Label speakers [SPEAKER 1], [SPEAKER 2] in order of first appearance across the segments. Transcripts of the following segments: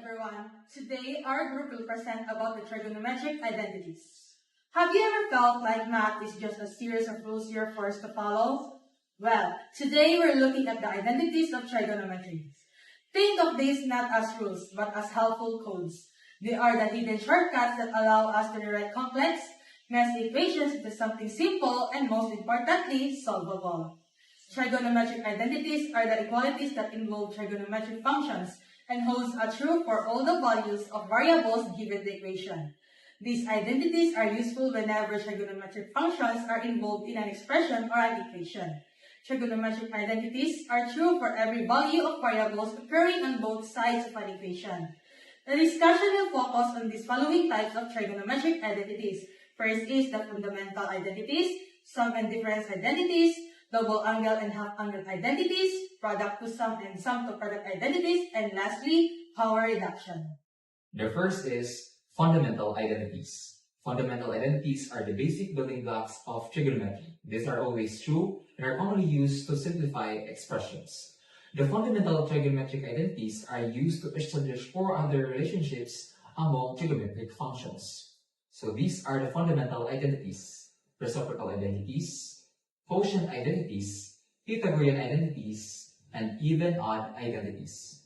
[SPEAKER 1] everyone. Today, our group will present about the trigonometric identities. Have you ever felt like math is just a series of rules you're forced to follow? Well, today we're looking at the identities of trigonometry. Think of these not as rules, but as helpful codes. They are the hidden shortcuts that allow us to rewrite complex, messy equations into something simple and most importantly, solvable. Trigonometric identities are the equalities that involve trigonometric functions and holds are true for all the values of variables given the equation. These identities are useful whenever trigonometric functions are involved in an expression or an equation. Trigonometric identities are true for every value of variables occurring on both sides of an equation. The discussion will focus on these following types of trigonometric identities. First is the fundamental identities, sum and difference identities, double angle and half angle identities, product to sum and sum to product identities, and lastly, power reduction.
[SPEAKER 2] The first is fundamental identities. Fundamental identities are the basic building blocks of trigonometry. These are always true and are commonly used to simplify expressions. The fundamental trigonometric identities are used to establish four other relationships among trigonometric functions. So these are the fundamental identities: reciprocal identities, quotient identities, Pythagorean identities, and even-odd identities.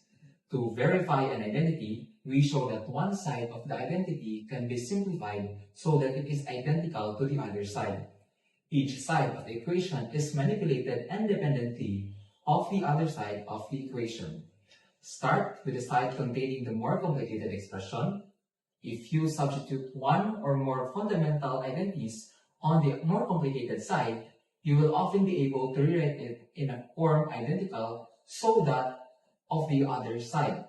[SPEAKER 2] To verify an identity, we show that one side of the identity can be simplified so that it is identical to the other side. Each side of the equation is manipulated independently of the other side of the equation. Start with the side containing the more complicated expression. If you substitute one or more fundamental identities on the more complicated side, you will often be able to rewrite it in a form identical so that of the other side.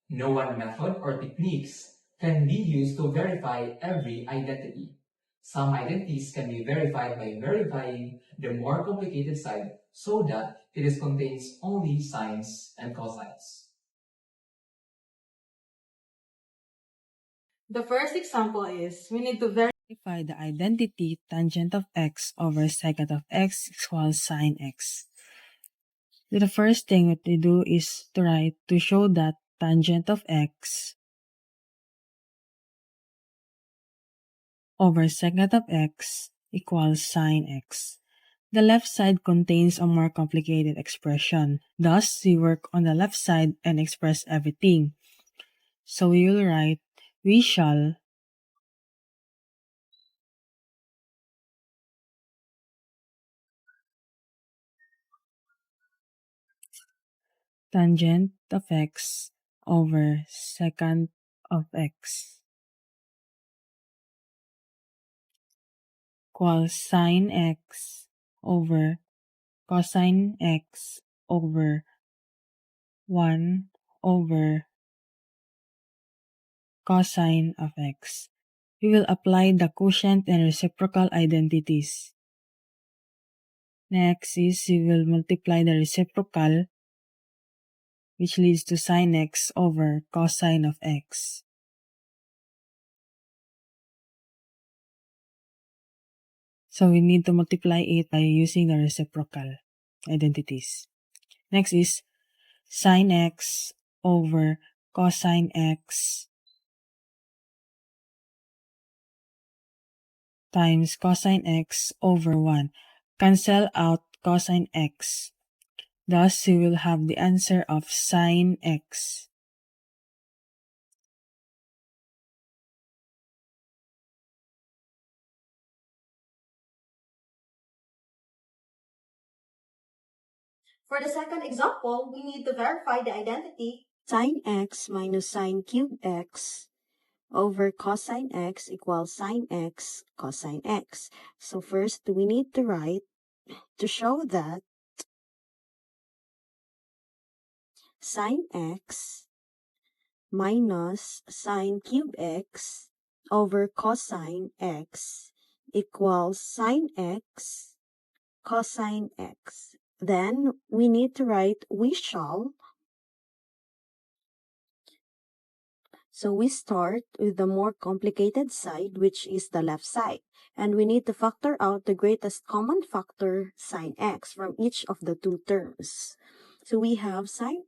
[SPEAKER 2] No one method or techniques can be used to verify every identity. Some identities can be verified by verifying the more complicated side so that it contains only sines and cosines.
[SPEAKER 1] The first example is, we need to verify
[SPEAKER 3] the identity tangent of x over secant of x equals sine x. So the first thing what we do is to write to show that tangent of x over secant of x equals sine x. The left side contains a more complicated expression. Thus, we work on the left side and express everything. So we will write, we shall tangent of x over secant of x equals sine x over cosine x over 1 over cosine of x. We will apply the quotient and reciprocal identities. Next is we will multiply the reciprocal, which leads to sine x over cosine of x. So we need to multiply it by using the reciprocal identities. Next is sine x over cosine x times cosine x over 1. Cancel out cosine x. Thus, we will have the answer of sine x.
[SPEAKER 4] For the second example, we need to verify the identity sine x minus sine cube x over cosine x equals sine x cosine x. So first, we need to write to show that sine x minus sine cube x over cosine x equals sine x cosine x. Then we need to write we shall. So we start with the more complicated side, which is the left side. And we need to factor out the greatest common factor, sine x, from each of the two terms. So we have sine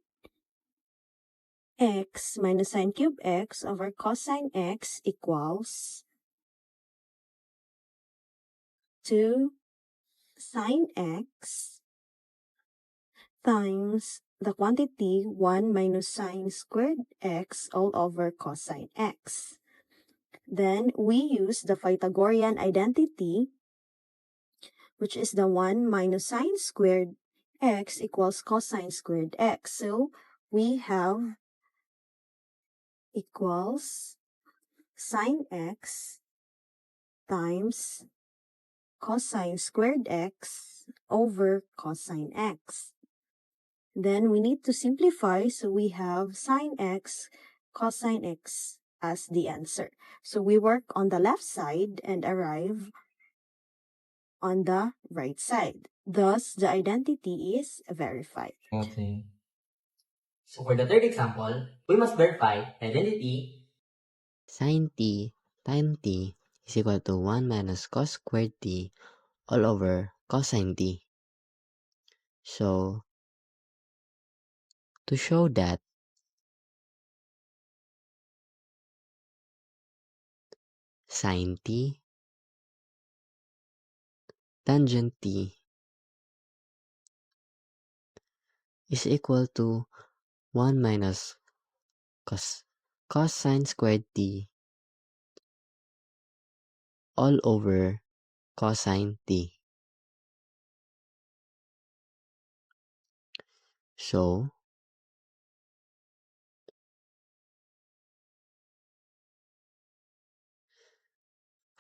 [SPEAKER 4] x minus sine cube x over cosine x equals 2 sine x times the quantity 1 minus sine squared x all over cosine x. Then we use the Pythagorean identity, which is the 1 minus sine squared x equals cosine squared x. So we have equals sine x times cosine squared x over cosine x. Then we need to simplify, so we have sine x, cosine x as the answer. So we work on the left side and arrive on the right side. Thus, the identity is verified.
[SPEAKER 5] Okay. So for the third example, we must verify the identity
[SPEAKER 6] Sin t tan t is equal to 1 minus cos squared t all over cosine t. So, to show that sin t tangent t is equal to 1 minus cosine squared t all over cosine t. So,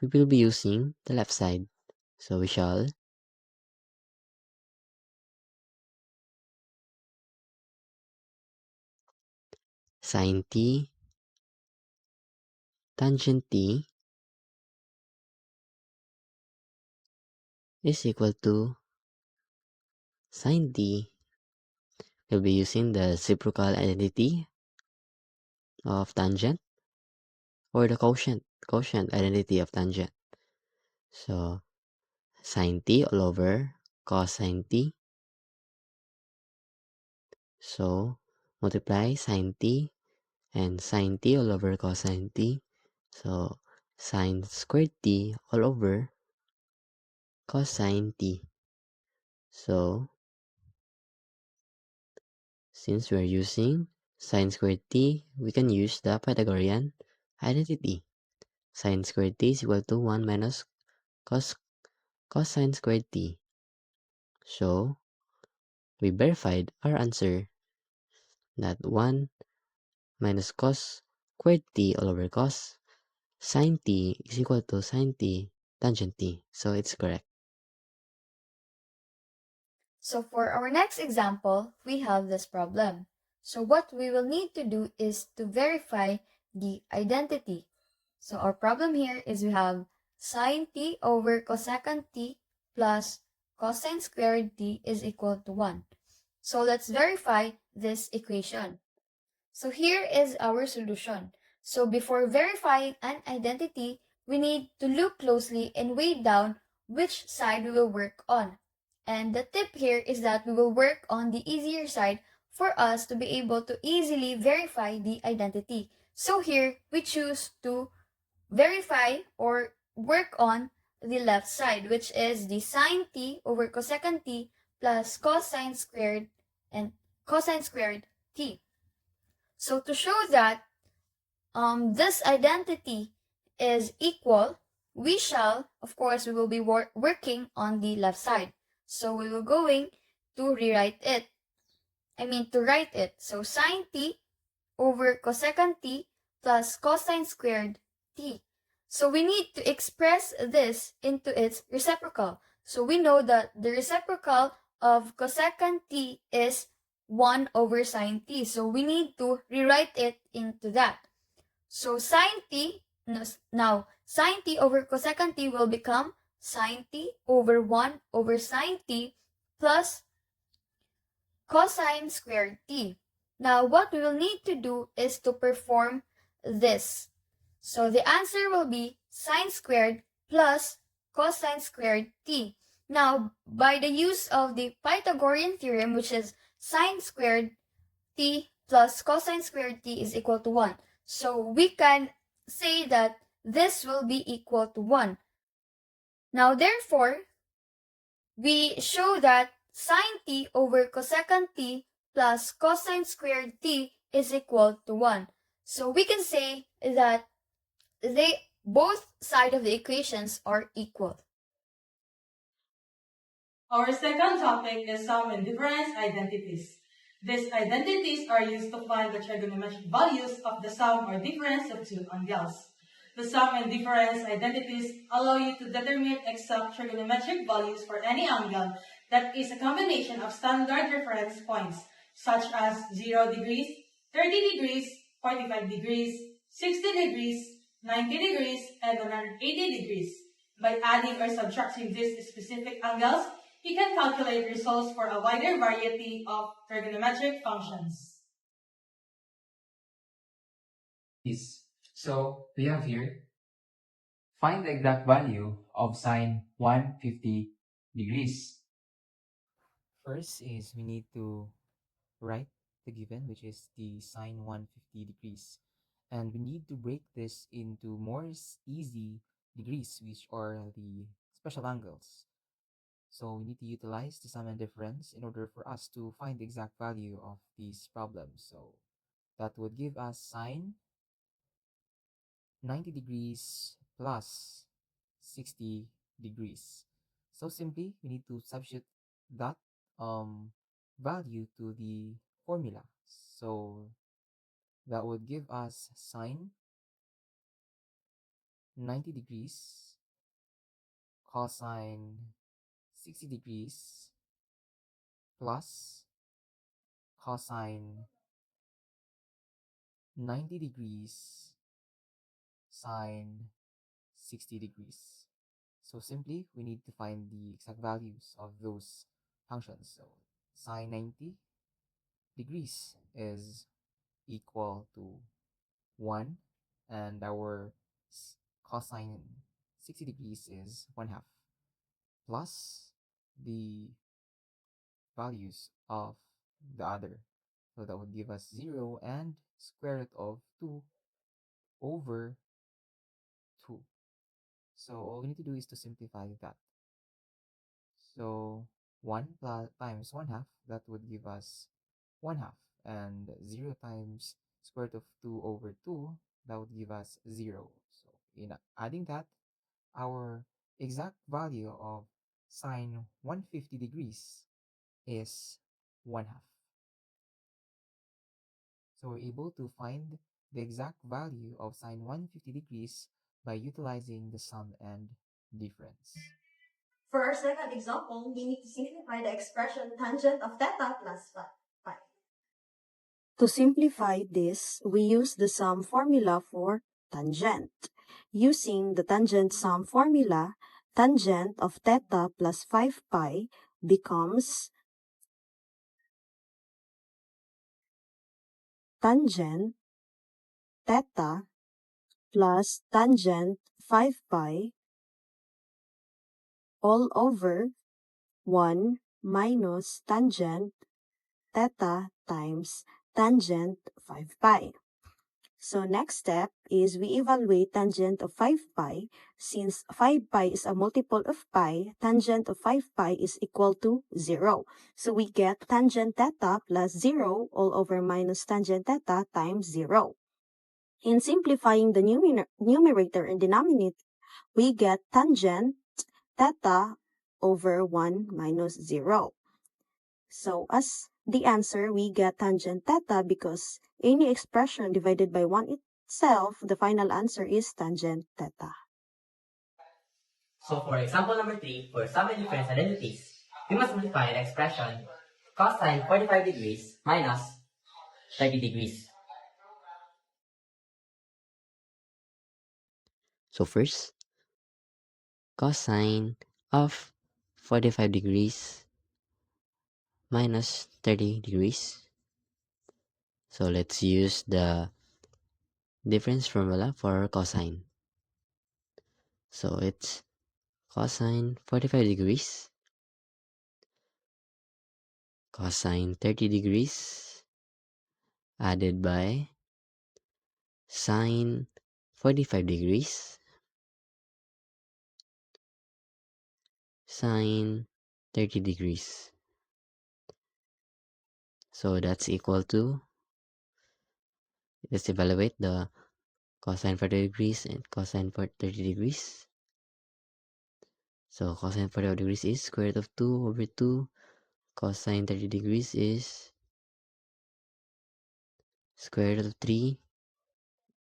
[SPEAKER 6] we will be using the left side. So we shall sin t tangent t is equal to sin t. We'll be using the reciprocal identity of tangent or the quotient identity of tangent. So, sin t all over cosine t. So, multiply sin t and sin t all over cosine t. So, sin squared t all over cosine t. So, since we're using sin squared t, we can use the Pythagorean identity. Sin squared t is equal to 1 minus cosine squared t. So, we verified our answer that 1 minus cos squared t all over cos sin t is equal to sin t tangent t. So, it's correct.
[SPEAKER 7] So for our next example, we have this problem. So what we will need to do is to verify the identity. So our problem here is we have sine t over cosecant t plus cosine squared t is equal to 1. So let's verify this equation. So here is our solution. So before verifying an identity, we need to look closely and weigh down which side we will work on. And the tip here is that we will work on the easier side for us to be able to easily verify the identity. So here, we choose to verify or work on the left side, which is the sine t over cosecant t plus cosine squared and cosine squared t. So to show that this identity is equal, we shall, of course, we will be working on the left side. So we will going to rewrite it. To write it. So sine t over cosecant t plus cosine squared t. So we need to express this into its reciprocal. So we know that the reciprocal of cosecant t is 1 over sine t. So we need to rewrite it into that. So sine t, now sine t over cosecant t will become sine t over 1 over sine t plus cosine squared t. Now what we will need to do is to perform this. So the answer will be sine squared plus cosine squared t. Now, by the use of the Pythagorean theorem, which is sine squared t plus cosine squared t is equal to 1. So we can say that this will be equal to 1. Now therefore, we show that sine t over cosecant t plus cosine squared t is equal to 1. So we can say that both sides of the equations are equal.
[SPEAKER 1] Our second topic is sum and difference identities. These identities are used to find the trigonometric values of the sum or difference of two angles. The sum and difference identities allow you to determine exact trigonometric values for any angle that is a combination of standard reference points, such as 0 degrees, 30 degrees, 45 degrees, 60 degrees, 90 degrees, and 180 degrees. By adding or subtracting these specific angles, you can calculate results for a wider variety of trigonometric functions.
[SPEAKER 2] So we have here, find the exact value of sine 150 degrees.
[SPEAKER 5] First is we need to write the given, which is the sine 150 degrees. And we need to break this into more easy degrees, which are the special angles. So we need to utilize the sum and difference in order for us to find the exact value of these problems. So that would give us sine 90 degrees plus 60 degrees. So simply, we need to substitute that value to the formula. So that would give us sine 90 degrees cosine 60 degrees plus cosine 90 degrees sine 60 degrees. So simply, we need to find the exact values of those functions. So sine 90 degrees is equal to 1, and our cosine 60 degrees is 1 half, plus the values of the other. So that would give us 0 and square root of 2 over 2. So all we need to do is to simplify that. So 1 plus times 1 half, that would give us 1 half. And 0 times square root of 2 over 2, that would give us 0. So in adding that, our exact value of sine 150 degrees is 1 half. So we're able to find the exact value of sine 150 degrees by utilizing the sum and difference.
[SPEAKER 4] For our second example, we need to simplify the expression tangent of theta plus phi. To simplify this, we use the sum formula for tangent. Using the tangent sum formula, tangent of theta plus 5 pi becomes tangent theta plus tangent 5 pi all over 1 minus tangent theta times tangent 5 pi. So next step is we evaluate tangent of 5 pi. Since 5 pi is a multiple of pi, tangent of 5 pi is equal to 0. So we get tangent theta plus 0 all over minus tangent theta times 0. In simplifying the numerator and denominator, we get tangent theta over 1 minus 0. So as the answer, we get tangent theta because any expression divided by 1 itself, the final answer is tangent theta.
[SPEAKER 5] So for example number 3, for sum and difference identities, we must simplify the expression cosine 45 degrees minus 30 degrees.
[SPEAKER 6] So first, cosine of 45 degrees minus 30 degrees. So let's use the difference formula for cosine. So it's cosine 45 degrees, cosine 30 degrees added by sine 45 degrees, sine 30 degrees. So that's equal to, let's evaluate the cosine 40 degrees and cosine for 30 degrees. So cosine 45 degrees is square root of 2 over 2. Cosine 30 degrees is square root of 3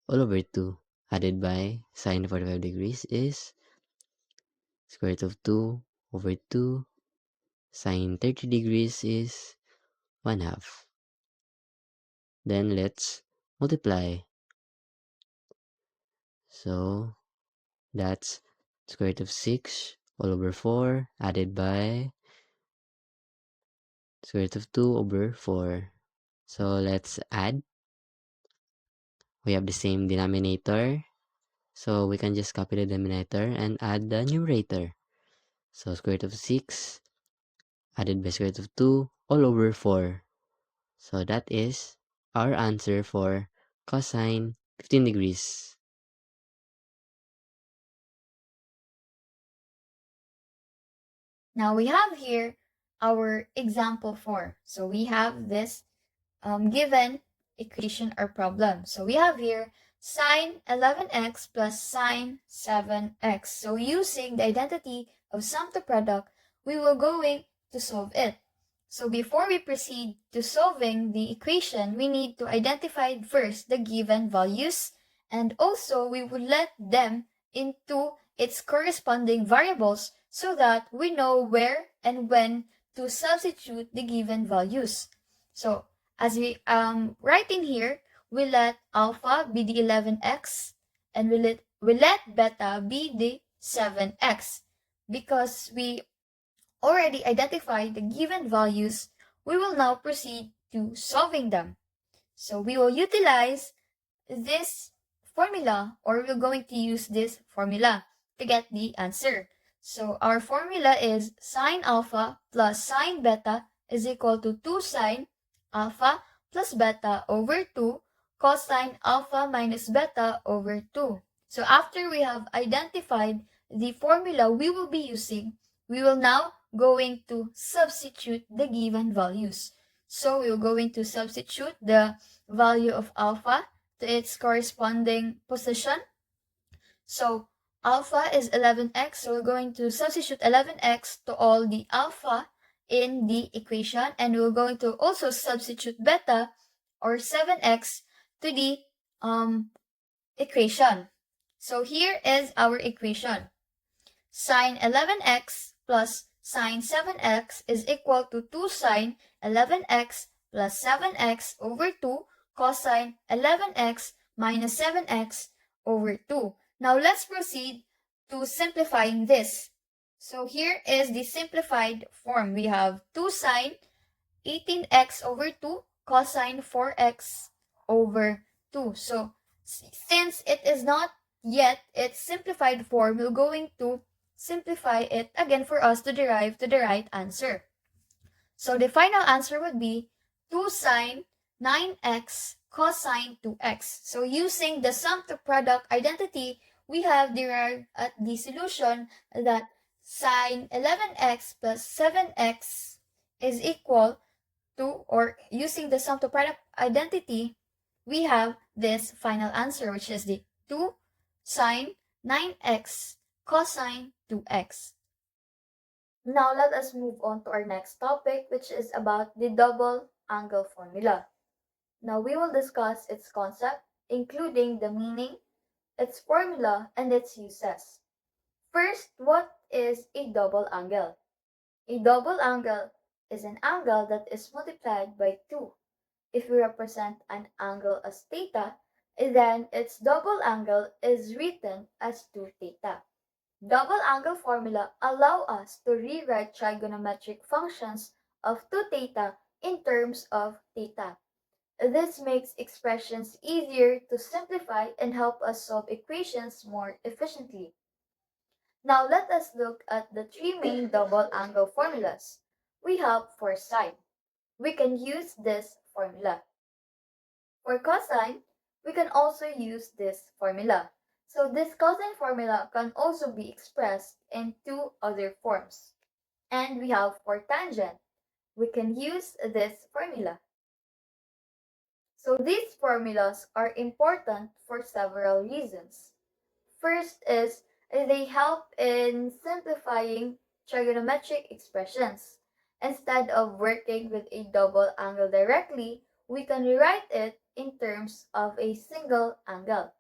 [SPEAKER 6] all over 2. Added by sine 45 degrees is square root of 2 over 2. Sine 30 degrees is 1 half. Then let's multiply. So that's square root of 6 all over 4 added by square root of 2 over 4. So let's add. We have the same denominator. So we can just copy the denominator and add the numerator. So square root of 6 added by square root of 2 all over 4. So that is our answer for cosine 15 degrees.
[SPEAKER 7] Now we have here our example 4. So we have this given equation or problem. So we have here sine 11x plus sine 7x. So using the identity of sum to product, we will going to solve it. So before we proceed to solving the equation, we need to identify first the given values, and also we will let them into its corresponding variables so that we know where and when to substitute the given values. So as we write in here, we let alpha be the 11x and we let beta be the 7x. Because we already identified the given values, we will now proceed to solving them. So we will utilize this formula, or we're going to use this formula to get the answer. So our formula is sine alpha plus sine beta is equal to 2 sine alpha plus beta over 2 cosine alpha minus beta over 2. So after we have identified the formula we will be using, we will now going to substitute the given values. So we're going to substitute the value of alpha to its corresponding position. So alpha is 11x, so we're going to substitute 11x to all the alpha in the equation, and we're going to also substitute beta or 7x to the equation. So here is our equation. Sine 11x plus sine 7x is equal to 2 sine 11x plus 7x over 2 cosine 11x minus 7x over 2. Now let's proceed to simplifying this. So here is the simplified form. We have 2 sine 18x over 2 cosine 4x over 2. So since it is not yet its simplified form, we're going to simplify it again for us to derive to the right answer. So the final answer would be 2 sine 9x cosine 2x. So using the sum to product identity, we have derived at the solution that sine 11x plus 7x is equal to, or using the sum to product identity, we have this final answer, which is the 2 sine 9x cosine 2x. Now let us move on to our next topic, which is about the double angle formula. Now we will discuss its concept, including the meaning, its formula, and its uses. First, what is a double angle? A double angle is an angle that is multiplied by 2. If we represent an angle as theta, then its double angle is written as 2 theta. Double angle formula allow us to rewrite trigonometric functions of 2 theta in terms of theta. This makes expressions easier to simplify and help us solve equations more efficiently. Now let us look at the 3 main double angle formulas. We have for sine. We can use this formula. For cosine, we can also use this formula. So this cosine formula can also be expressed in two other forms. And we have for tangent, we can use this formula. So these formulas are important for several reasons. First is they help in simplifying trigonometric expressions. Instead of working with a double angle directly, we can rewrite it in terms of a single angle.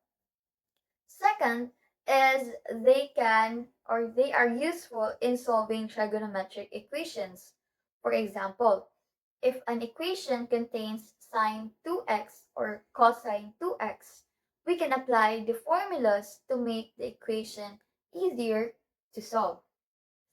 [SPEAKER 7] Second is they are useful in solving trigonometric equations. For example, if an equation contains sine 2x or cosine 2x, we can apply the formulas to make the equation easier to solve.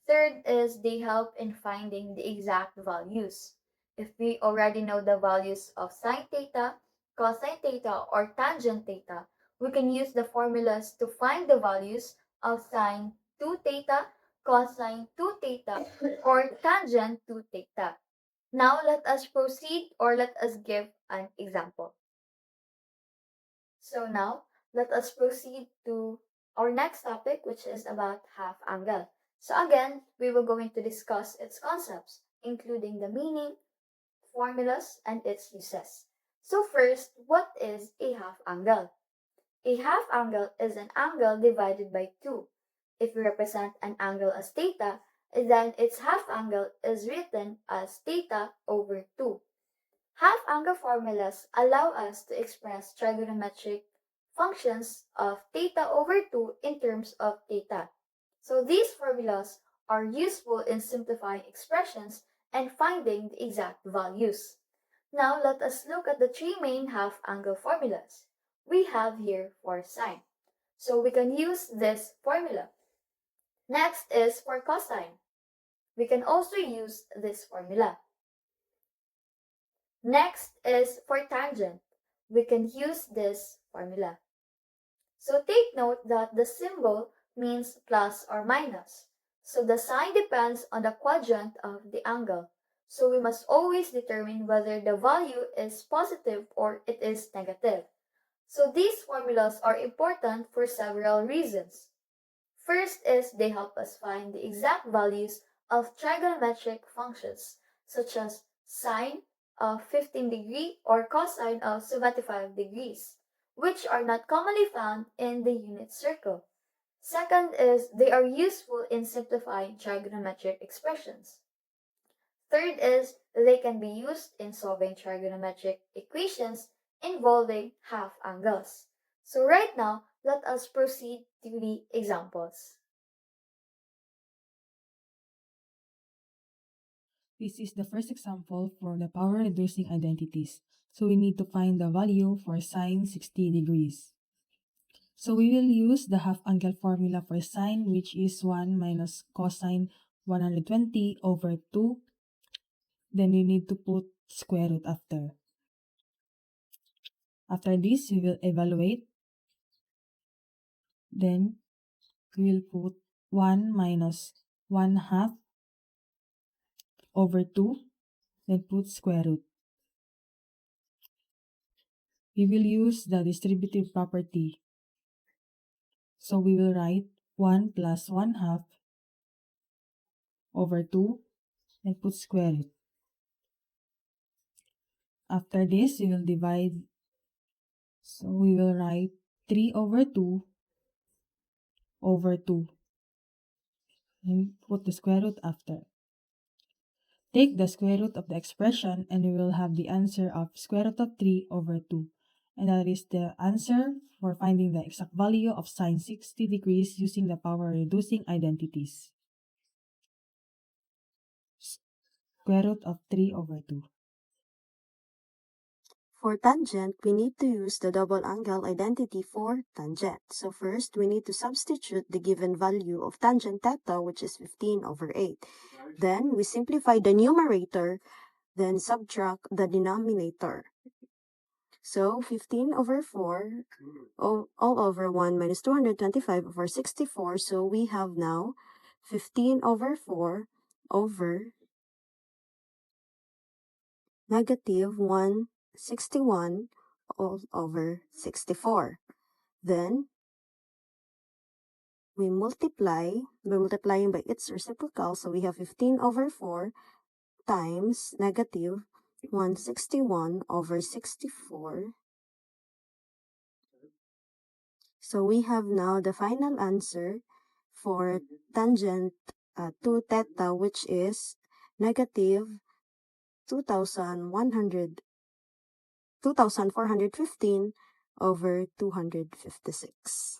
[SPEAKER 7] Third is they help in finding the exact values. If we already know the values of sine theta, cosine theta, or tangent theta, we can use the formulas to find the values of sine 2 theta, cosine 2 theta, or tangent 2 theta. Now let us proceed or let us give an example. So now let us proceed to our next topic, which is about half angle. So again, we will going to discuss its concepts, including the meaning, formulas, and its uses. So first, what is a half angle? A half angle is an angle divided by 2. If we represent an angle as theta, then its half angle is written as theta over 2. Half-angle formulas allow us to express trigonometric functions of theta over 2 in terms of theta. So these formulas are useful in simplifying expressions and finding the exact values. Now let us look at the three main half-angle formulas we have here for sine. So we can use this formula. Next is for cosine. We can also use this formula. Next is for tangent. We can use this formula. So take note that the symbol means plus or minus. So the sign depends on the quadrant of the angle. So we must always determine whether the value is positive or it is negative. So these formulas are important for several reasons. First is they help us find the exact values of trigonometric functions, such as sine of 15 degree or cosine of 75 degrees, which are not commonly found in the unit circle. Second is they are useful in simplifying trigonometric expressions. Third is they can be used in solving trigonometric equations involving half angles. So right now, let us proceed to the examples.
[SPEAKER 3] This is the first example for the power reducing identities. So we need to find the value for sine 60 degrees. So we will use the half angle formula for sine, which is 1 minus cosine 120 over 2. Then we need to put square root after. After this, we will evaluate. Then we will put 1 minus 1 half over 2. Then put square root. We will use the distributive property. So we will write 1 plus 1 half over 2 and put square root. After this, we will divide. So we will write 3 over 2 over 2 and put the square root after. Take the square root of the expression and we will have the answer of square root of 3 over 2. And that is the answer for finding the exact value of sine 60 degrees using the power reducing identities. Square root of 3 over 2.
[SPEAKER 4] For tangent, we need to use the double angle identity for tangent. So first, we need to substitute the given value of tangent theta, which is 15 over 8. Then, we simplify the numerator, then subtract the denominator. So, 15 over 4, all over 1 minus 225 over 64. So, we have now 15 over 4 over negative 161 over 64. Then, we're multiplying by its reciprocal, so we have 15 over 4 times negative 161 over 64. So we have now the final answer for tangent 2 theta, which is negative 2415 over 256.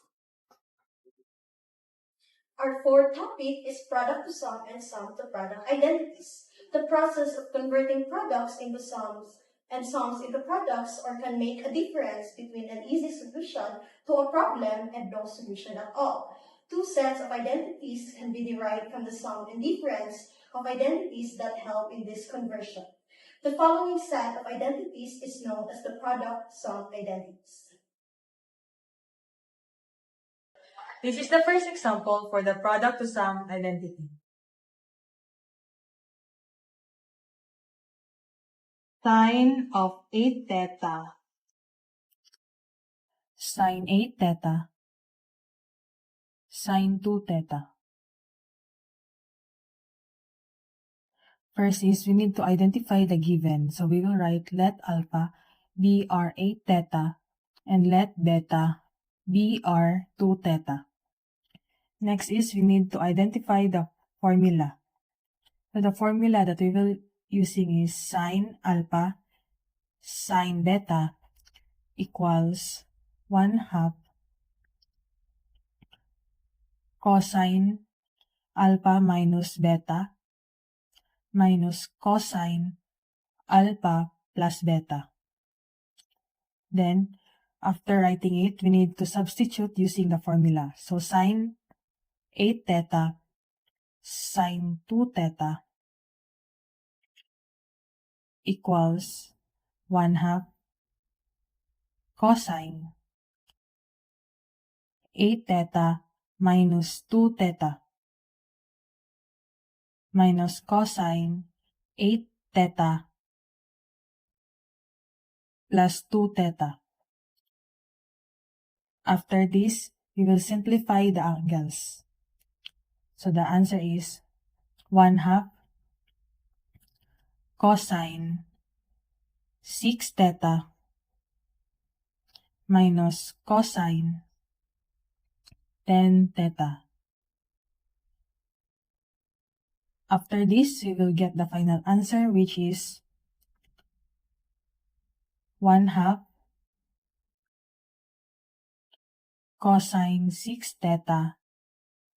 [SPEAKER 8] Our fourth topic is product to sum and sum to product identities. The process of converting products into sums and sums into products or can make a difference between an easy solution to a problem and no solution at all. Two sets of identities can be derived from the sum and difference of identities that help in this conversion. The following set of identities is known as the product sum identities.
[SPEAKER 1] This is the first example for the product to sum identity. Sine of 8 theta.
[SPEAKER 3] Sine 8 theta. Sine 2 theta. First is we need to identify the given. So we will write let alpha be r 8 theta and let beta be r 2 theta. Next is we need to identify the formula. So the formula that we will using is sine alpha sine beta equals 1/2 cosine alpha minus beta minus cosine alpha plus beta. Then, after writing it, we need to substitute using the formula. So, sine 8 theta sine 2 theta equals 1/2 cosine 8 theta minus 2 theta minus cosine 8 theta plus 2 theta. After this, we will simplify the angles. So the answer is 1/2 cosine 6 theta minus cosine 10 theta. After this, we will get the final answer, which is 1/2 cosine 6 theta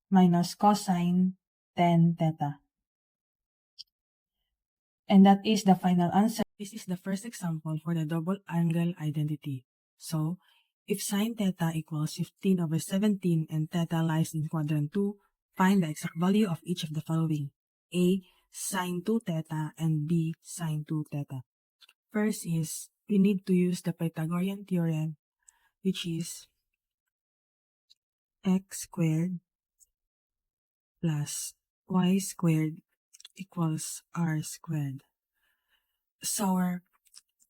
[SPEAKER 3] minus cosine 10 theta. And that is the final answer. This is the first example for the double angle identity. So, if sine theta equals 15 over 17 and theta lies in quadrant 2, find the exact value of each of the following. A. Sine 2 theta and B. Sine 2 theta. First is, we need to use the Pythagorean theorem, which is x squared plus y squared equals r squared. So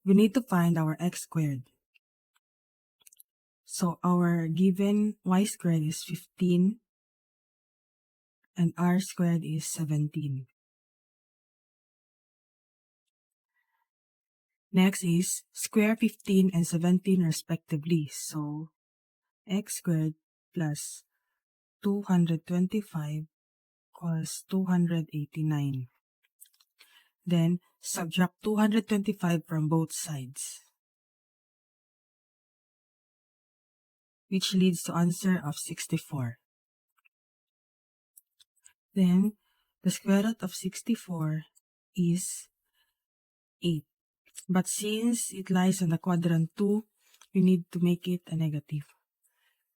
[SPEAKER 3] we need to find our x squared. So our given y squared is 15 and r squared is 17. Next is square 15 and 17 respectively. So x squared plus 225 equals 289. Then subtract 225 from both sides, which leads to answer of 64. Then the square root of 64 is 8. But since it lies on the quadrant 2, we need to make it a negative.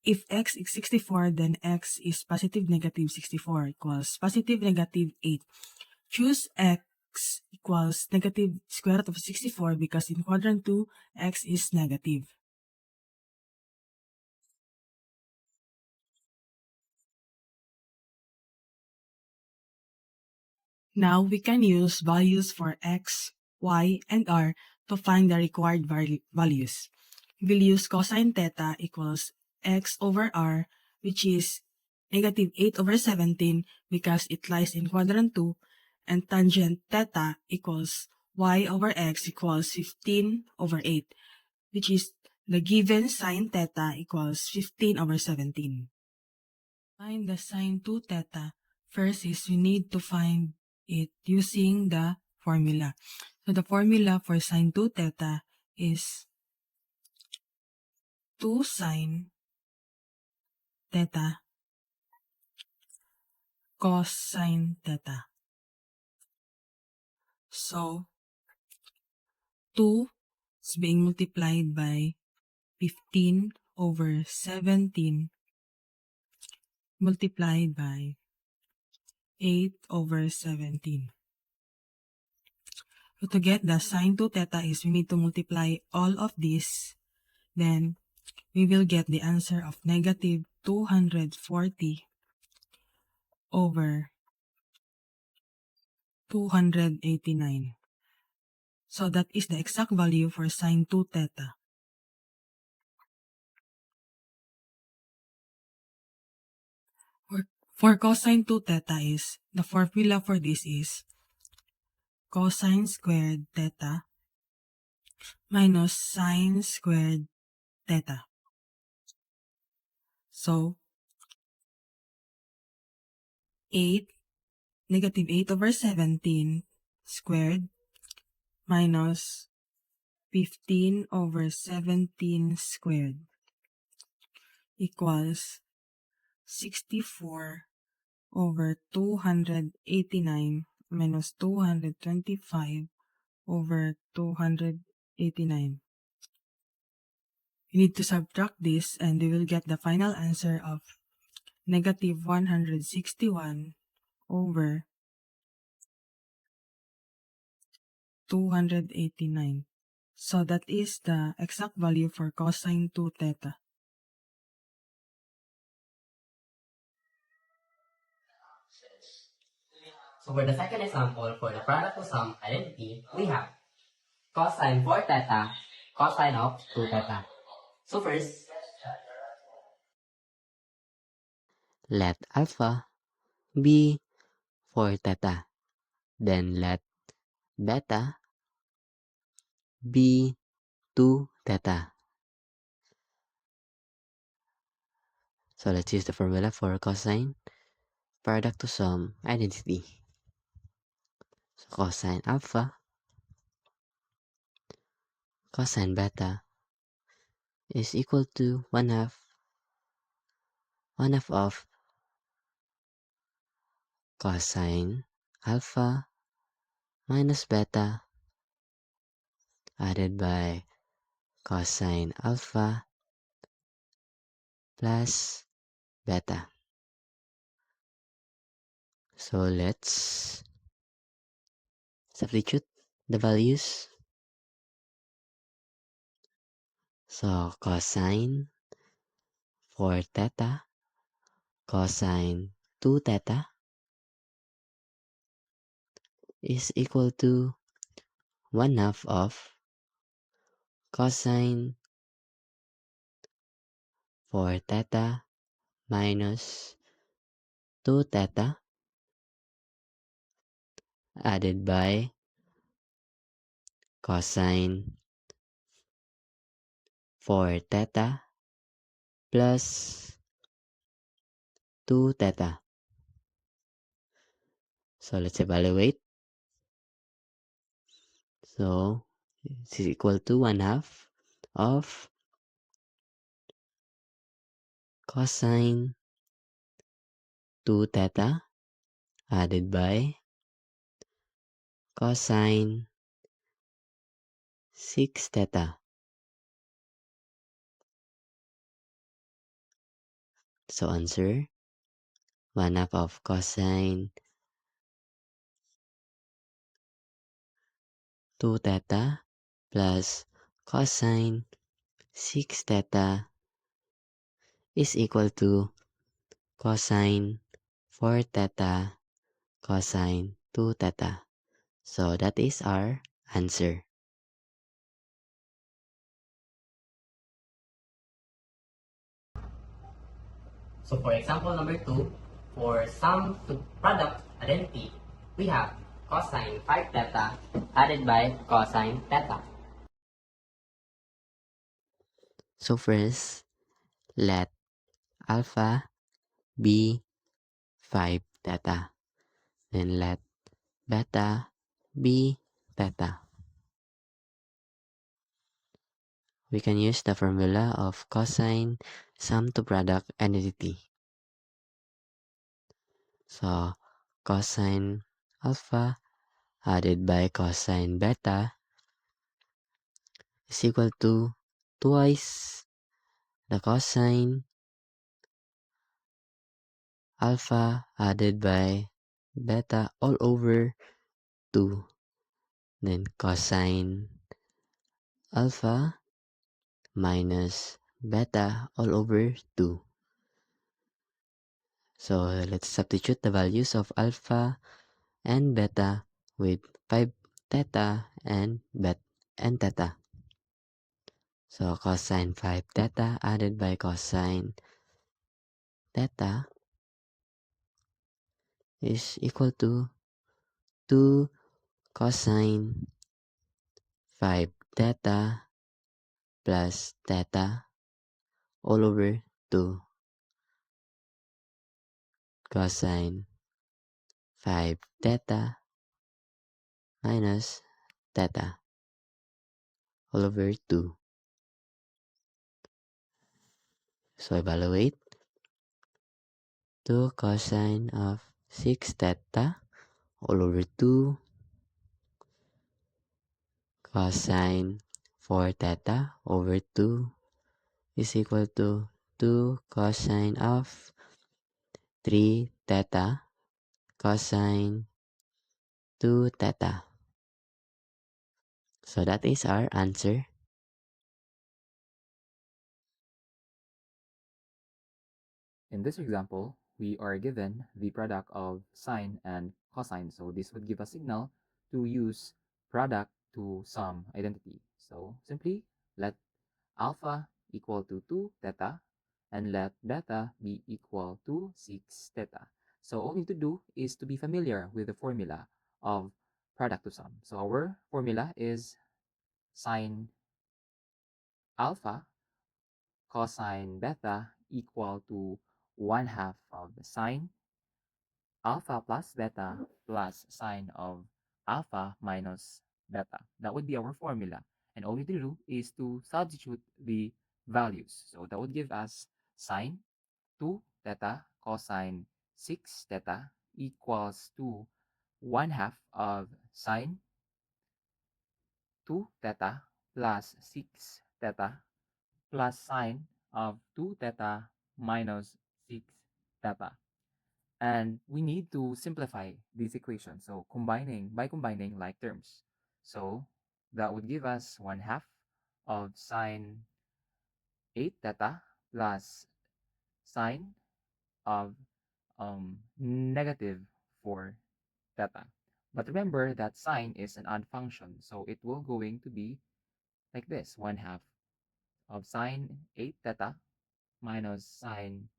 [SPEAKER 3] If x is 64, then x is positive negative 64 equals positive negative 8. Choose x equals negative square root of 64 because in quadrant 2, x is negative. Now we can use values for x, y, and r to find the required values. we'll use cosine theta equals x over r, which is negative 8 over 17 because it lies in quadrant 2, and tangent theta equals y over x equals 15 over 8, which is the given sine theta equals 15 over 17. Find the sine 2 theta. First is we need to find it using the formula. So the formula for sine 2 theta is 2 sine theta cos sine theta. So 2 is being multiplied by 15 over 17 multiplied by 8 over 17. So to get the sine 2 theta is we need to multiply all of this. Then we will get the answer of negative 240 over 289. So that is the exact value for sine 2 theta. For cosine 2 theta is, the formula for this is cosine squared theta minus sine squared theta. So, negative 8 over 17 squared minus 15 over 17 squared equals 64 over 289 minus 225 over 289. You need to subtract this and we will get the final answer of negative 161 over 289. So that is the exact value for cosine 2 theta.
[SPEAKER 6] So for the second example, for the product to sum identity, we have cosine 4 theta, cosine of 2 theta. So first, let alpha be 4 theta. Then let beta be 2 theta. So let's use the formula for cosine product to sum identity. So cosine alpha, cosine beta is equal to 1/2 of cosine alpha minus beta added by cosine alpha plus beta. So let's substitute the values. So cosine 4 theta, cosine 2 theta is equal to 1/2 of cosine 4 theta minus 2 theta added by cosine 4 theta plus 2 theta. So let's evaluate. So this is equal to 1/2 of cosine 2 theta added by cosine 6 theta. So answer, 1/2 of cosine 2 theta plus cosine 6 theta is equal to cosine 4 theta cosine 2 theta. So that is our answer.
[SPEAKER 9] So for example number 2, for sum to product identity, we have cosine 5 theta added by cosine theta.
[SPEAKER 6] So first, let alpha be 5 theta. Then let beta be theta. We can use the formula of cosine sum to product identity. So cosine alpha added by cosine beta is equal to twice the cosine alpha added by beta all over 2. Then cosine alpha minus beta all over 2. So let's substitute the values of alpha and beta with 5 theta and theta. So cosine 5 theta added by cosine theta is equal to 2 cosine 5 theta plus theta all over 2 cosine 5 theta minus theta all over 2. So evaluate 2 cosine of 6 theta all over 2 cosine 4 theta over 2 is equal to 2 cosine of 3 theta cosine 2 theta. So that is our answer.
[SPEAKER 5] In this example, we are given the product of sine and cosine. So this would give a signal to use product to sum identity. So simply let alpha equal to 2 theta and let beta be equal to 6 theta. So all we need to do is to be familiar with the formula of product to sum. So our formula is sine alpha cosine beta equal to 1/2 of the sine alpha plus beta plus sine of alpha minus beta. That would be our formula. And all we need to do is to substitute the values. So that would give us sine 2 theta cosine 6 theta equals to 1/2 of sine 2 theta plus 6 theta plus sine of 2 theta minus 6 theta. And we need to simplify this equation. So combining like terms. So that would give us 1/2 of sine 8 theta plus sine of negative 4 theta. But remember that sine is an odd function, so it will going to be like this: 1/2 of sine 8 theta minus sine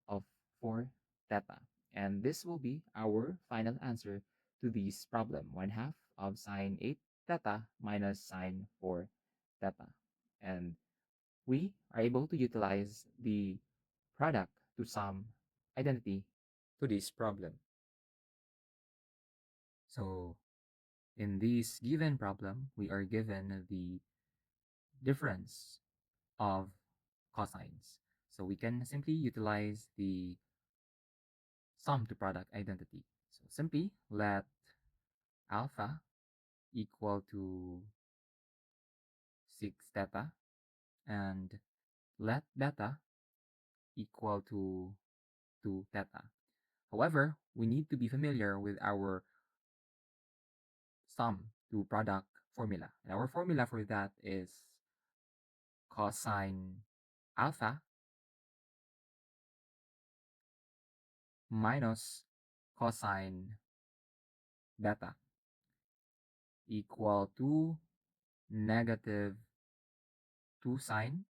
[SPEAKER 5] of 4 theta. And this will be our final answer to this problem: 1/2 of sine 8 theta minus sine 4 theta. And we are able to utilize the product to sum identity to this problem. So in this given problem, we are given the difference of cosines. So we can simply utilize the sum to product identity. So simply let alpha equal to 6 theta and let beta equal to 2 theta. However, we need to be familiar with our sum to product formula. And our formula for that is cosine alpha minus cosine beta equal to negative 2 sine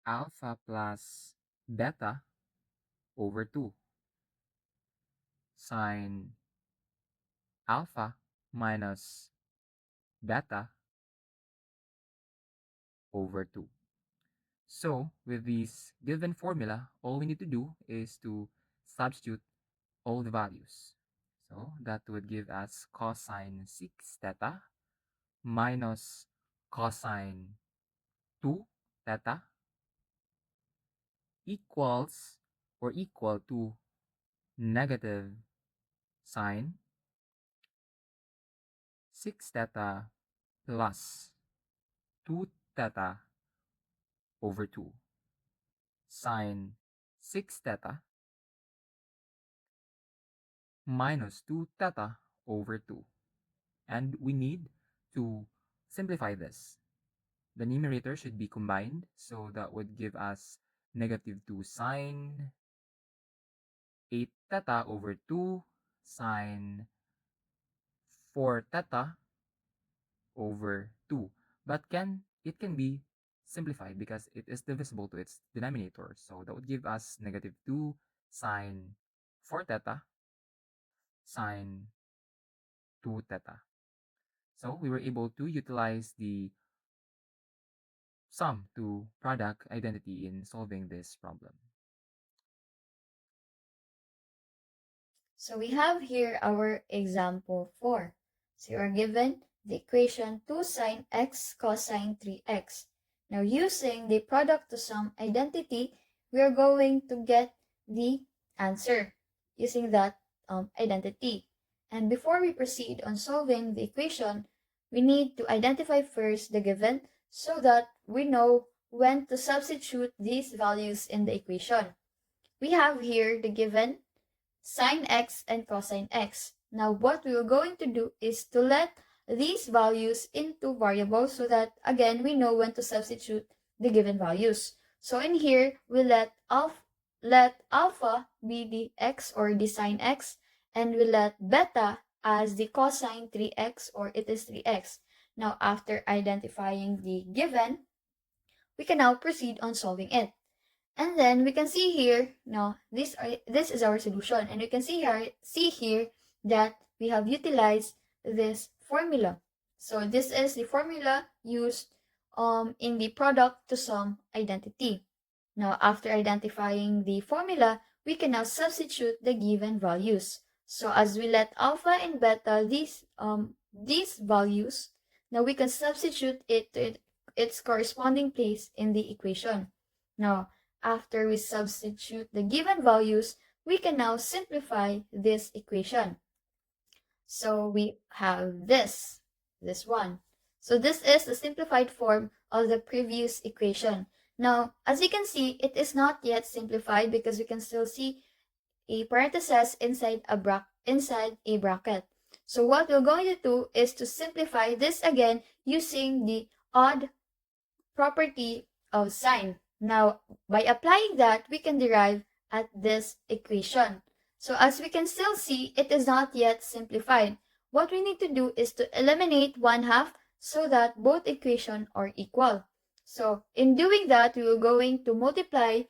[SPEAKER 5] alpha plus beta over 2 sine alpha minus beta over 2. So, with this given formula, all we need to do is to substitute all the values. So, that would give us cosine 6 theta minus cosine 2 theta equals or equal to negative sine 6 theta plus 2 theta over 2 sine 6 theta minus 2 theta over 2. And we need to simplify this. The numerator should be combined, so that would give us negative 2 sine 8 theta over 2 sine 4 theta over 2. But it can be simplified because it is divisible to its denominator. So that would give us negative 2 sine 4 theta sine 2 theta. So we were able to utilize the sum to product identity in solving this problem.
[SPEAKER 7] So we have here our example 4. So you are given the equation 2 sine x cosine 3x. Now using the product to sum identity, we are going to get the answer using that identity. And before we proceed on solving the equation, we need to identify first the given so that we know when to substitute these values in the equation. We have here the given sine x and cosine x. Now what we are going to do is to let these values into variables so that again we know when to substitute the given values. So in here we let alpha be the x or the sine x, and we let beta as the cosine 3x or it is 3x. Now after identifying the given, we can now proceed on solving it. And then we can see here, now this is our solution, and you can see here that we have utilized this formula. So this is the formula used in the product to sum identity. Now after identifying the formula, we can now substitute the given values. So as we let alpha and beta these values, now we can substitute it to its corresponding place in the equation. Now after we substitute the given values, we can now simplify this equation. So we have this one. So this is the simplified form of the previous equation. Now, as you can see, it is not yet simplified because we can still see a parenthesis inside a bracket. So what we're going to do is to simplify this again using the odd property of sign. Now, by applying that, we can derive at this equation. So as we can still see, it is not yet simplified. What we need to do is to eliminate 1/2 so that both equations are equal. So in doing that, we are going to multiply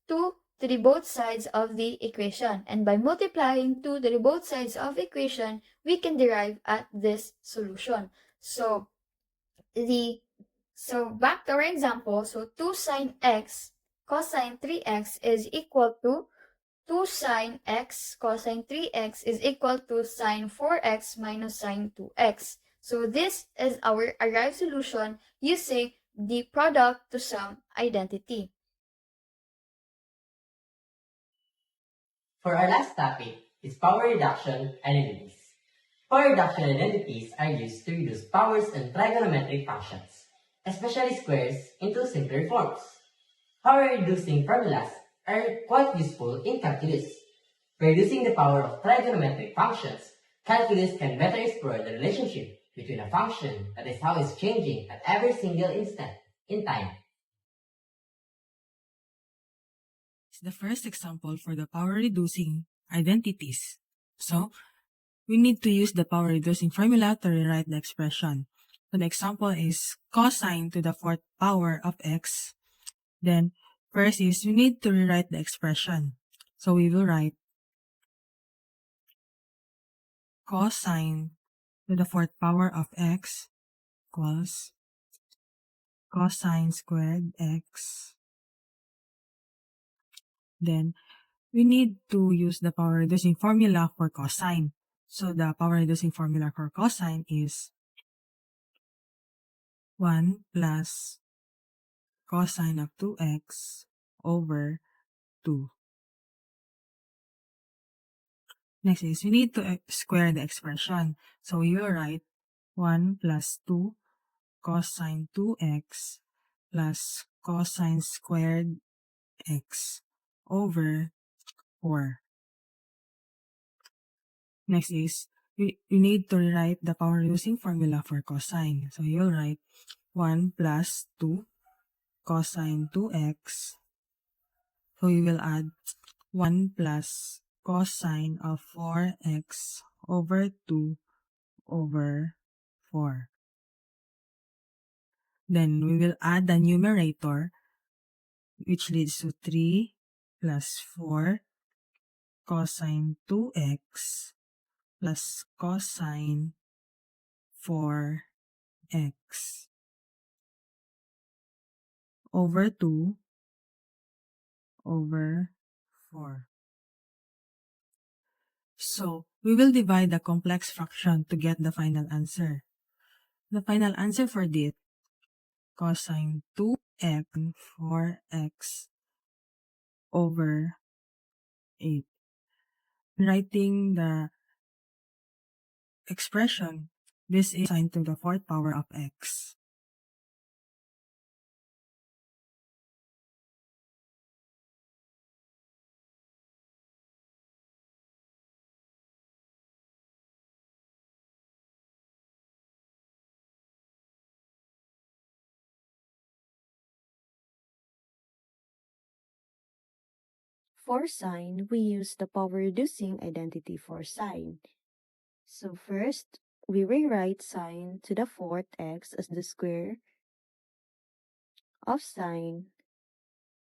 [SPEAKER 7] 2 to the both sides of the equation. And by multiplying 2 to the both sides of the equation, we can derive at this solution. So back to our example, so 2 sine x cosine 3x is equal to 2 sine x cosine 3x is equal to sine 4x minus sine 2x. So this is our arrived solution using the product to sum identity.
[SPEAKER 9] For our last topic is power reduction identities. Power reduction identities are used to reduce powers in trigonometric functions, especially squares, into simpler forms. Power reducing formulas are quite useful in calculus. By reducing the power of trigonometric functions, calculus can better explore the relationship between a function that is how it's changing at every single instant in time.
[SPEAKER 3] It's the first example for the power reducing identities. So, we need to use the power reducing formula to rewrite the expression. So the example is cosine to the 4th power of x. Then First is we need to rewrite the expression. So we will write cosine to the fourth power of x equals cosine squared x. Then we need to use the power reducing formula for cosine. So the power reducing formula for cosine is 1 plus cosine of 2x over 2. Next is we need to square the expression. So we will write 1 plus 2 cosine 2x plus cosine squared x over 4. Next is you need to rewrite the power reducing formula for cosine. So you'll write 1 plus 2 cosine 2x. So we will add 1 plus cosine of 4x over 2 over 4. Then we will add the numerator, which leads to 3 plus 4 cosine 2x plus cosine 4x over 2 over 4. So, we will divide the complex fraction to get the final answer. The final answer for this, cosine 2x 4x over 8. Writing the expression, this is cosine to the fourth power of x.
[SPEAKER 4] For sine, we use the power reducing identity for sine. So first, we rewrite sine to the fourth x as the square of sine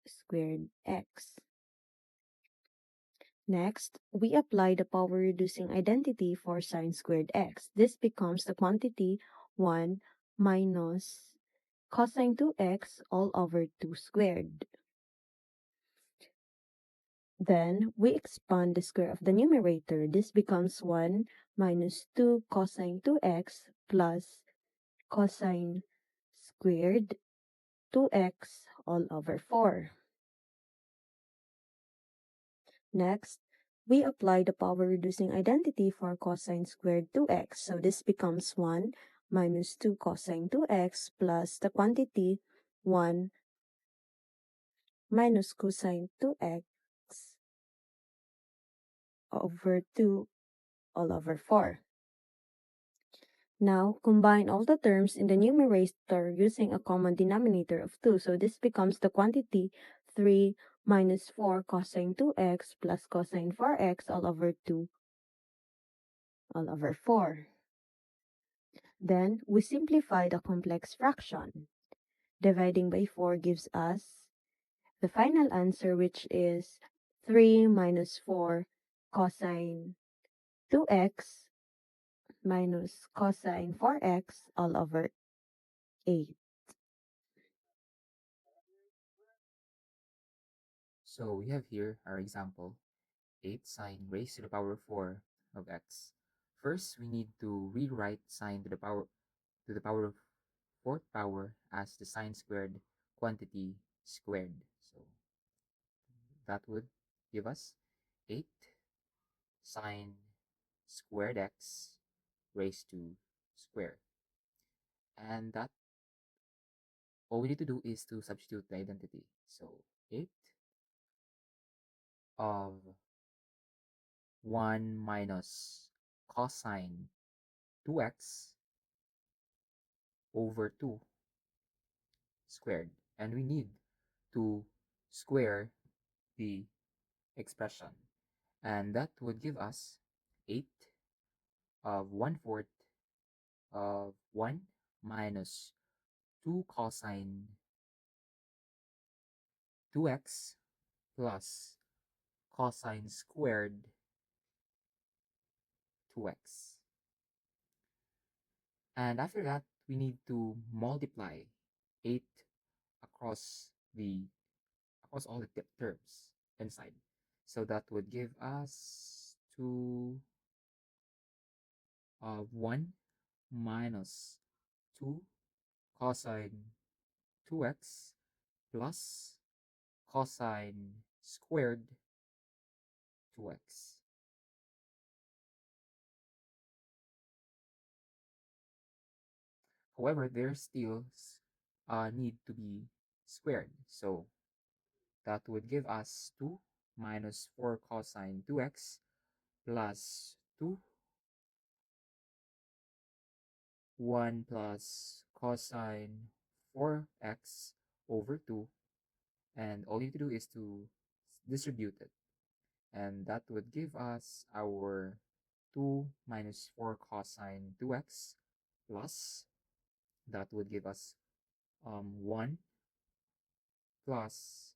[SPEAKER 4] squared x. Next, we apply the power reducing identity for sine squared x. This becomes the quantity 1 minus cosine 2x all over 2 squared. Then, we expand the square of the numerator. This becomes 1 minus 2 cosine 2x plus cosine squared 2x all over 4. Next, we apply the power reducing identity for cosine squared 2x. So this becomes 1 minus 2 cosine 2x plus the quantity 1 minus cosine 2x over 2 all over 4. Now, combine all the terms in the numerator using a common denominator of 2. So this becomes the quantity 3 minus 4 cosine 2x plus cosine 4x all over 2 all over 4. Then, we simplify the complex fraction. Dividing by 4 gives us the final answer, which is 3 minus 4 cosine 2x minus cosine 4x all over 8.
[SPEAKER 5] So we have here our example, 8 sine raised to the power 4 of x. First, we need to rewrite sine to the power of fourth power as the sine squared quantity squared. So that would give us 8 sine squared x raised to square. And that all we need to do is to substitute the identity. So 8 of 1 minus cosine 2x over 2 squared. And we need to square the expression. And that would give us 8 of 1/4 of 1 minus 2 cosine 2x plus cosine squared 2x. And after that, we need to multiply 8 across all the terms inside. So that would give us 1 minus 2 cosine 2x plus cosine squared 2x. However, there still need to be squared. So that would give us 2 minus 4 cosine 2x plus 2, 1 plus cosine 4x over 2, and all you have to do is to distribute it, and that would give us our 2 minus 4 cosine 2x plus, that would give us 1 plus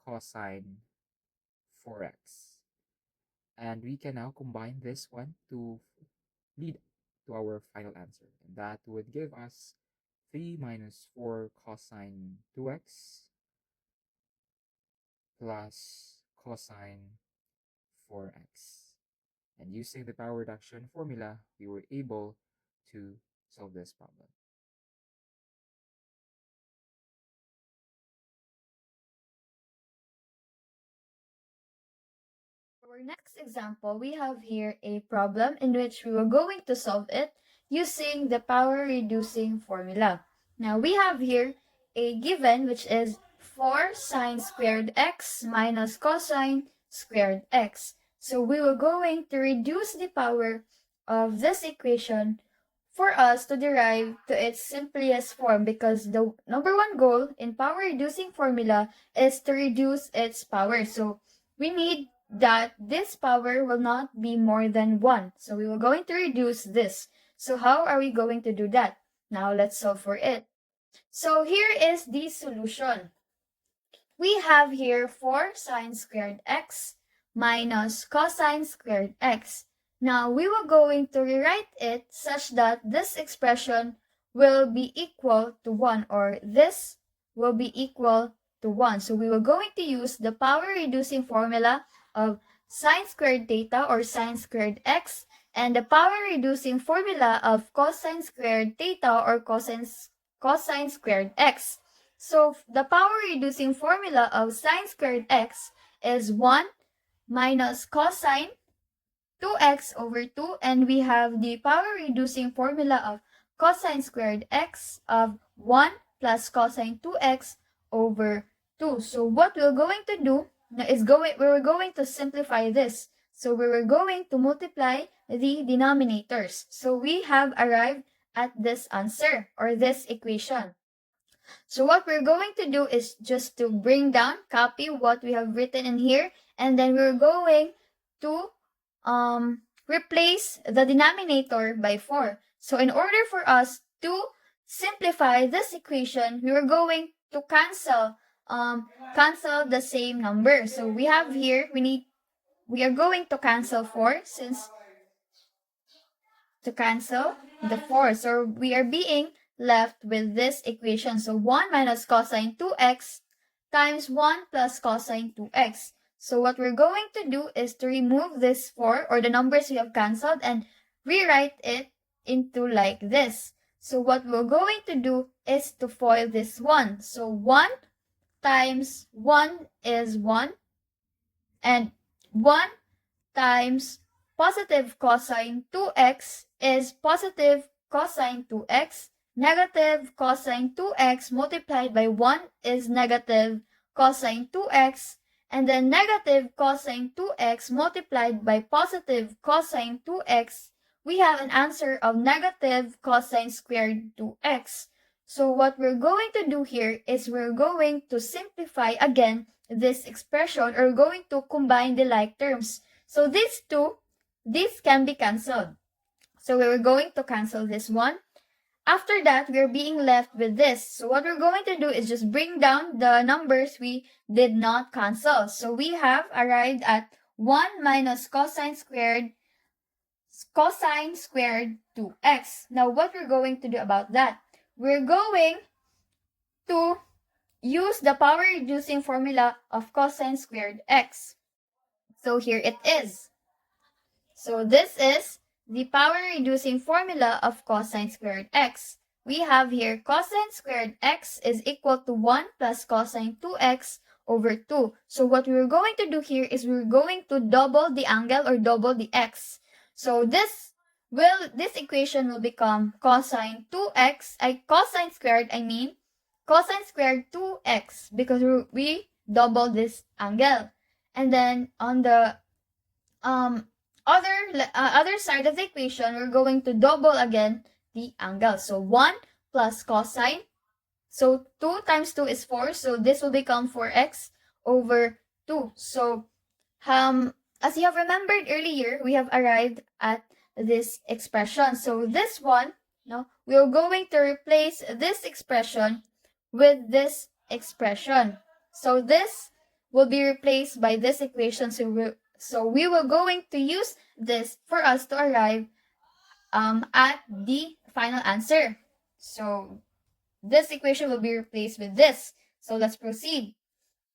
[SPEAKER 5] cosine 4x. And we can now combine this one to lead to our final answer. And that would give us 3 minus 4 cosine 2x plus cosine 4x. And using the power reduction formula, we were able to solve this problem.
[SPEAKER 7] For our next example, we have here a problem in which we were going to solve it using the power reducing formula. Now we have here a given which is 4 sine squared x minus cosine squared x. So we were going to reduce the power of this equation for us to derive to its simplest form, because the number one goal in power reducing formula is to reduce its power. So we need that this power will not be more than 1. So we were going to reduce this. So how are we going to do that? Now let's solve for it. So here is the solution. We have here 4 sine squared x minus cosine squared x. Now we were going to rewrite it such that this expression will be equal to 1, or this will be equal to 1. So we were going to use the power reducing formula of sine squared theta, or sine squared x, and the power reducing formula of cosine squared theta, or cosine squared x. So the power reducing formula of sine squared x is 1 minus cosine 2x over 2, and we have the power reducing formula of cosine squared x of 1 plus cosine 2x over 2. So what we're going to do is we're going to simplify this. So we were going to multiply the denominators. So we have arrived at this answer, or this equation. So what we're going to do is just to bring down, copy what we have written in here, and then we're going to replace the denominator by 4. So in order for us to simplify this equation, we were going to cancel the same number. So we have here, we are going to cancel 4, since to cancel the 4. So we are being left with this equation. So 1 minus cosine 2x times 1 plus cosine 2x. So what we're going to do is to remove this 4, or the numbers we have cancelled, and rewrite it into like this. So what we're going to do is to FOIL this 1. So 1 times 1 is 1, and 1 times positive cosine 2x is positive cosine 2x. Negative cosine 2x multiplied by 1 is negative cosine 2x. And then negative cosine 2x multiplied by positive cosine 2x, we have an answer of negative cosine squared 2x. So what we're going to do here is we're going to simplify again this expression, or going to combine the like terms. So these two, this can be cancelled. So we're going to cancel this one. After that, we're being left with this. So what we're going to do is just bring down the numbers we did not cancel. So we have arrived at 1 minus cosine squared 2x. Now what we're going to do about that? We're going to use the power reducing formula of cosine squared x. So here it is. So this is the power reducing formula of cosine squared x. We have here cosine squared x is equal to 1 plus cosine 2x over 2. So what we're going to do here is we're going to double the angle or double the x. So this equation will become cosine 2x, cosine squared 2x, because we double this angle. And then on the other side of the equation, we're going to double again the angle. So 1 plus cosine. So 2 times 2 is 4. So this will become 4x over 2. So as you have remembered earlier, we have arrived at this expression. So this one, we're going to replace this expression with this expression. So this will be replaced by this equation. So we will going to use this for us to arrive at the final answer. So this equation will be replaced with this. So let's proceed.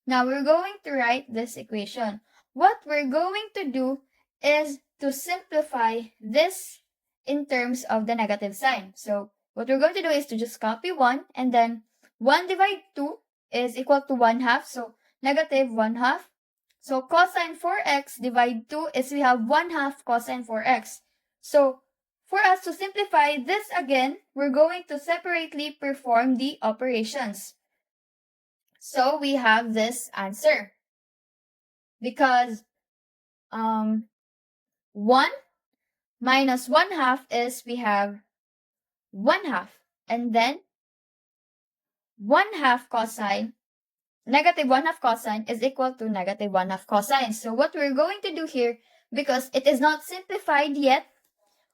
[SPEAKER 7] Now we're going to write this equation. What we're going to do is to simplify this in terms of the negative sign. So what we're going to do is to just copy 1, and then 1 divided 2 is equal to 1/2. So negative 1/2. So cosine 4x divided 2 is we have 1/2 cosine 4x. So for us to simplify this again, we're going to separately perform the operations. So we have this answer. Because 1 minus 1/2 is we have 1/2. And then 1/2 cosine, negative 1/2 cosine is equal to negative 1/2 cosine. So what we're going to do here, because it is not simplified yet,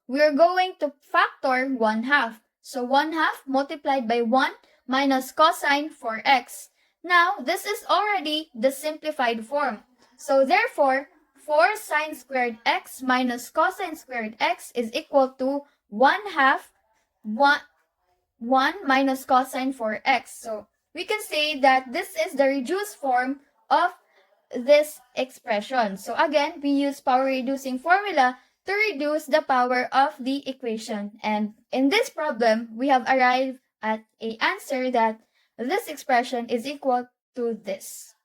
[SPEAKER 7] we're going to factor 1/2. So 1/2 multiplied by 1 minus cosine 4x. Now, this is already the simplified form. So therefore, 4 sine squared x minus cosine squared x is equal to 1/2 1 minus cosine 4x. So we can say that this is the reduced form of this expression. So again, we use power reducing formula to reduce the power of the equation. And in this problem, we have arrived at an answer that this expression is equal to this.